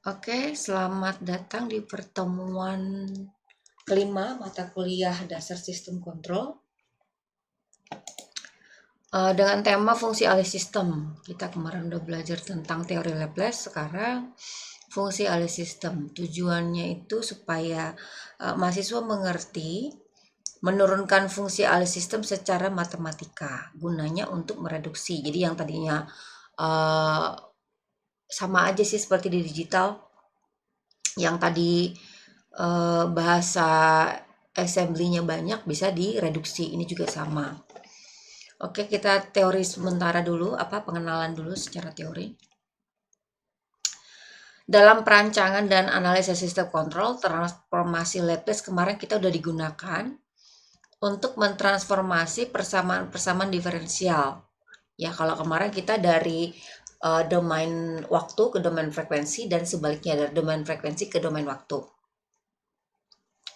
Oke, selamat datang di pertemuan kelima mata kuliah dasar sistem kontrol dengan tema fungsi alih sistem. Kita kemarin udah belajar tentang teori Laplace, sekarang fungsi alih sistem. Tujuannya itu supaya mahasiswa mengerti menurunkan fungsi alih sistem secara matematika, gunanya untuk mereduksi. Jadi yang tadinya uh, sama aja sih seperti di digital, yang tadi bahasa assembly-nya banyak bisa direduksi. Ini juga sama. Oke, kita teori sementara dulu, pengenalan dulu secara teori. Dalam perancangan dan analisis sistem kontrol, transformasi Laplace kemarin kita udah digunakan untuk mentransformasi persamaan-persamaan diferensial. Ya, kalau kemarin kita dari domain waktu ke domain frekuensi dan sebaliknya dari domain frekuensi ke domain waktu.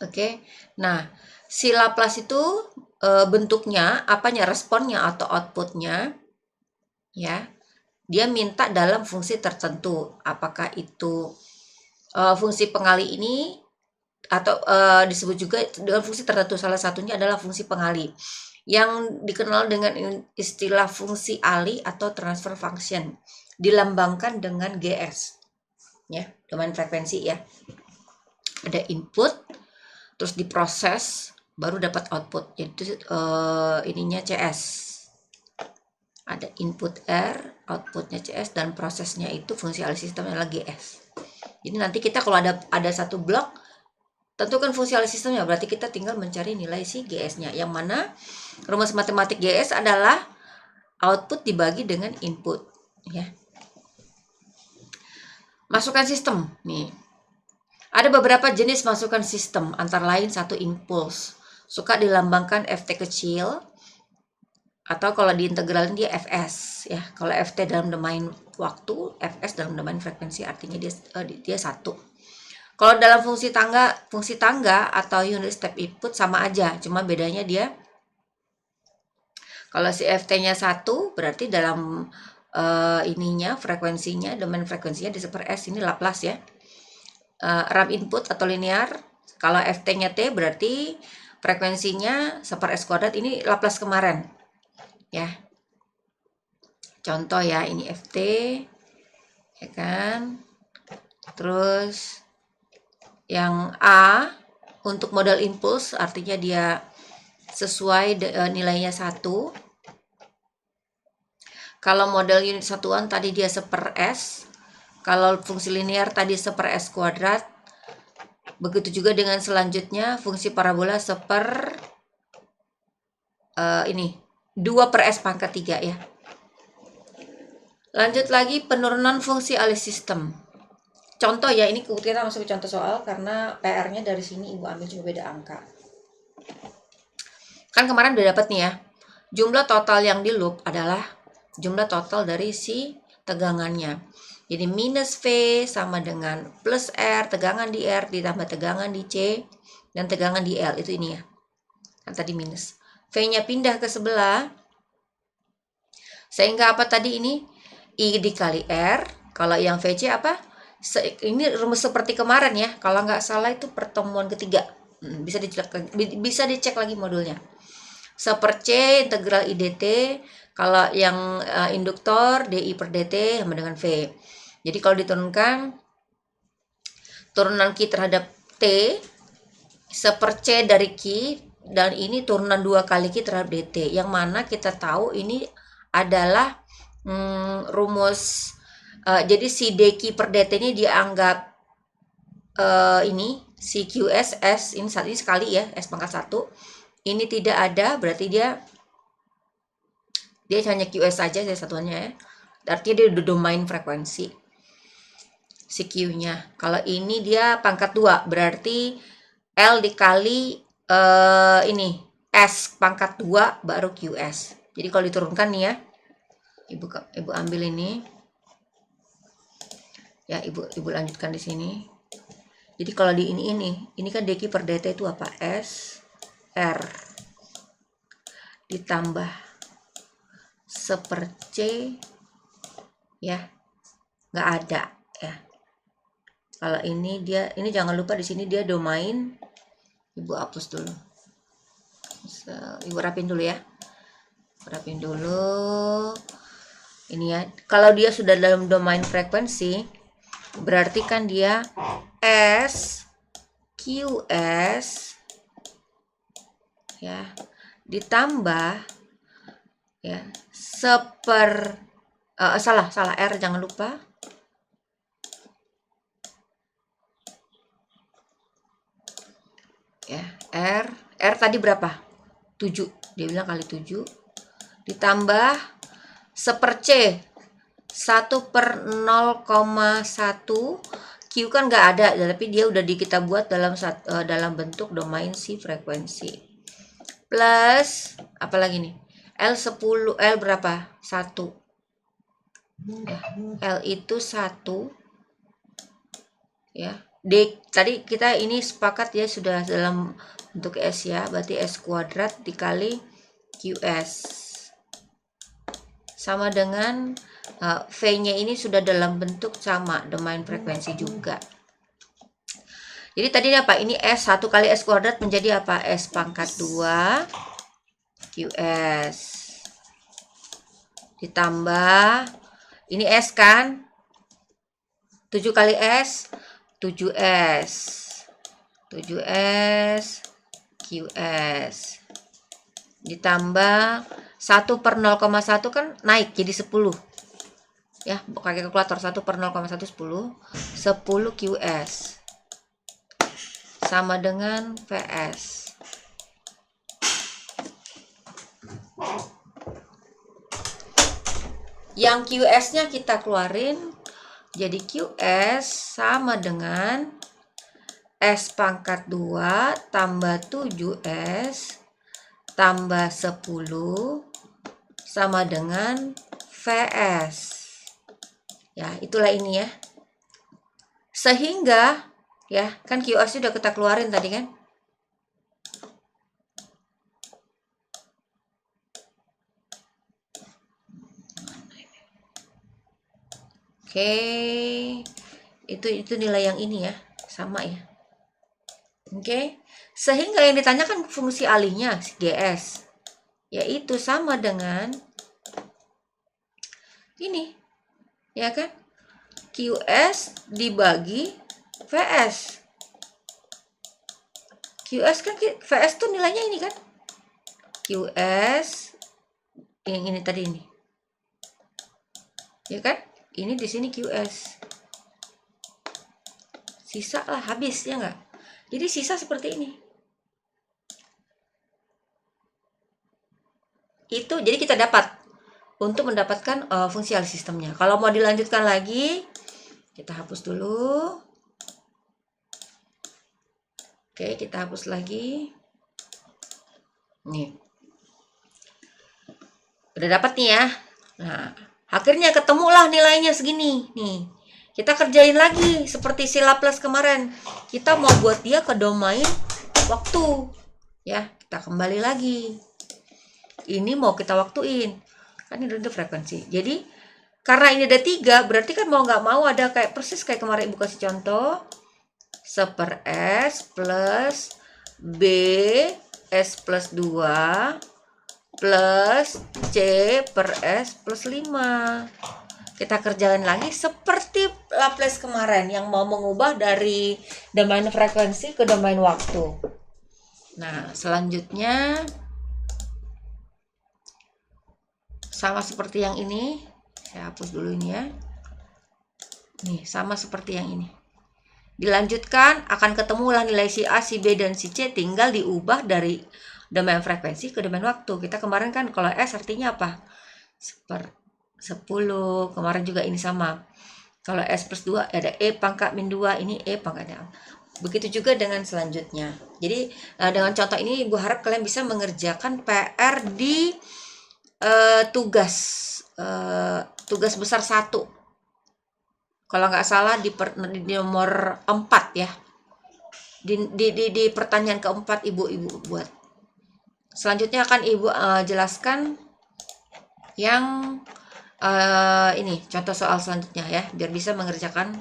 Oke, nah si Laplace itu bentuknya, responnya atau outputnya, ya, dia minta dalam fungsi tertentu. Apakah itu fungsi pengali ini atau disebut juga dengan fungsi tertentu. Salah satunya adalah fungsi pengali yang dikenal dengan istilah fungsi alih atau transfer function, dilambangkan dengan GS, ya, domain frekuensi ya. Ada input, terus diproses, baru dapat output. Jadi ininya CS. Ada input R, outputnya CS, dan prosesnya itu fungsi alih sistemnya adalah GS. Jadi nanti kita kalau ada satu blok, tentukan fungsi alih sistemnya, berarti kita tinggal mencari nilai si GS-nya. Yang mana rumus matematik GS adalah output dibagi dengan input, ya. Masukan sistem nih. Ada beberapa jenis masukan sistem, antara lain satu impuls, suka dilambangkan FT kecil, atau kalau diintegralin dia Fs, ya. Kalau Ft dalam domain waktu, Fs dalam domain frekuensi, artinya dia satu. Kalau dalam fungsi tangga atau unit step input sama aja, cuma bedanya dia kalau si Ft-nya 1 berarti dalam ininya frekuensinya, domain frekuensinya di per S, ini Laplace ya. RAM input atau linear, kalau Ft-nya T berarti frekuensinya seper S kuadrat, ini Laplace kemarin ya. Contoh ya, ini Ft ya kan. Terus yang A untuk modal impuls, artinya dia sesuai nilainya 1. Kalau model unit satuan tadi dia seper S. Kalau fungsi linear tadi seper S kuadrat. Begitu juga dengan selanjutnya fungsi parabola seper ini 2 per S pangkat 3 ya. Lanjut lagi penurunan fungsi alih sistem. Contoh ya, ini kita masuk ke contoh soal karena PR-nya dari sini Ibu ambil cuma beda angka. Kan kemarin udah dapat nih ya. Jumlah total yang di loop adalah jumlah total dari si tegangannya. Jadi minus V sama dengan plus R, tegangan di R ditambah tegangan di C dan tegangan di L, itu ini ya. Kan tadi minus. V-nya pindah ke sebelah. Sehingga apa tadi ini? I dikali R. Kalau yang VC apa? Ini rumus seperti kemarin ya. Kalau nggak salah itu pertemuan ketiga. Bisa dicek lagi modulnya. Seper C integral IDT. Kalau yang induktor DI per DT sama dengan V. Jadi kalau diturunkan turunan Q terhadap T seper C dari Q, dan ini turunan 2 kali Q terhadap DT, yang mana kita tahu ini adalah rumus jadi si dq per dt ini dianggap ini si qs s ini saat ini sekali ya, s pangkat 1 ini tidak ada, berarti dia hanya qs saja ya satuannya ya, artinya dia udah domain frekuensi si q nya. Kalau ini dia pangkat 2 berarti L dikali ini S pangkat 2 baru qs. Jadi kalau diturunkan nih ya, ibu ambil ini ya, ibu lanjutkan di sini. Jadi kalau di ini kan dq per dt itu apa? S R ditambah seper C ya, nggak ada ya. Kalau ini jangan lupa di sini dia domain. Ibu hapus dulu. Ibu rapin dulu ya. Rapin dulu. Ini ya. Kalau dia sudah dalam domain frekuensi, berarti kan dia S QS ya ditambah ya salah R, jangan lupa ya. R tadi berapa? 7, dia bilang kali 7 ditambah 1/C, 1/0,1. Q kan nggak ada, tapi dia udah kita buat dalam bentuk domain si frekuensi. Plus apa lagi nih? L10, L berapa? 1 ya, L itu 1 ya. Tadi kita ini sepakat ya sudah dalam bentuk S ya, berarti S kuadrat dikali QS sama dengan V-nya ini sudah dalam bentuk sama domain frekuensi juga. Jadi tadi apa? Ini S 1 kali S kuadrat menjadi apa? S pangkat 2 QS ditambah ini S kan? 7 kali S 7S 7S QS ditambah 1/0,1 kan naik jadi 10 ya, pakai kalkulator. 1/0,1 10 QS sama dengan VS. Yang QS nya kita keluarin, jadi QS sama dengan S pangkat 2 tambah 7S tambah 10 sama dengan VS. Ya, itulah ini ya. Sehingga ya, kan QS sudah kita keluarin tadi kan? Oke. Itu nilai yang ini ya, sama ya. Oke. Sehingga yang ditanyakan fungsi alihnya GS yaitu sama dengan ini. Ya kan? QS dibagi VS. QS kan VS tuh nilainya ini kan? QS yang ini tadi ini. Ya kan? Ini di sini QS. Sisa lah habis ya enggak? Jadi sisa seperti ini. Itu jadi kita dapat untuk mendapatkan fungsi alih sistemnya. Kalau mau dilanjutkan lagi, kita hapus dulu. Oke, kita hapus lagi. Nih. Udah dapat nih ya. Nah, akhirnya ketemulah nilainya segini. Nih. Kita kerjain lagi seperti si Laplace kemarin. Kita mau buat dia ke domain waktu. Ya, kita kembali lagi. Ini mau kita waktuin. Kan ini udah frekuensi. Jadi karena ini ada 3, berarti kan mau nggak mau ada kayak persis kayak kemarin Ibu kasih contoh. 1/S plus B S plus 2 plus C per S plus 5. Kita kerjain lagi seperti Laplace kemarin yang mau mengubah dari domain frekuensi ke domain waktu. Nah, selanjutnya sama seperti yang ini. Saya hapus dulu ini ya. Nih, sama seperti yang ini. Dilanjutkan, akan ketemulah nilai si A, si B, dan si C. Tinggal diubah dari domain frekuensi ke domain waktu. Kita kemarin kan kalau S artinya apa? 10. Kemarin juga ini sama. Kalau S plus 2 ada E pangkat min 2. Ini E pangkat 2. Begitu juga dengan selanjutnya. Jadi dengan contoh ini Ibu harap kalian bisa mengerjakan PR di tugas besar 1. Kalau nggak salah di nomor 4 ya. Di pertanyaan keempat ibu buat. Selanjutnya akan Ibu jelaskan yang ini contoh soal selanjutnya ya, biar bisa mengerjakan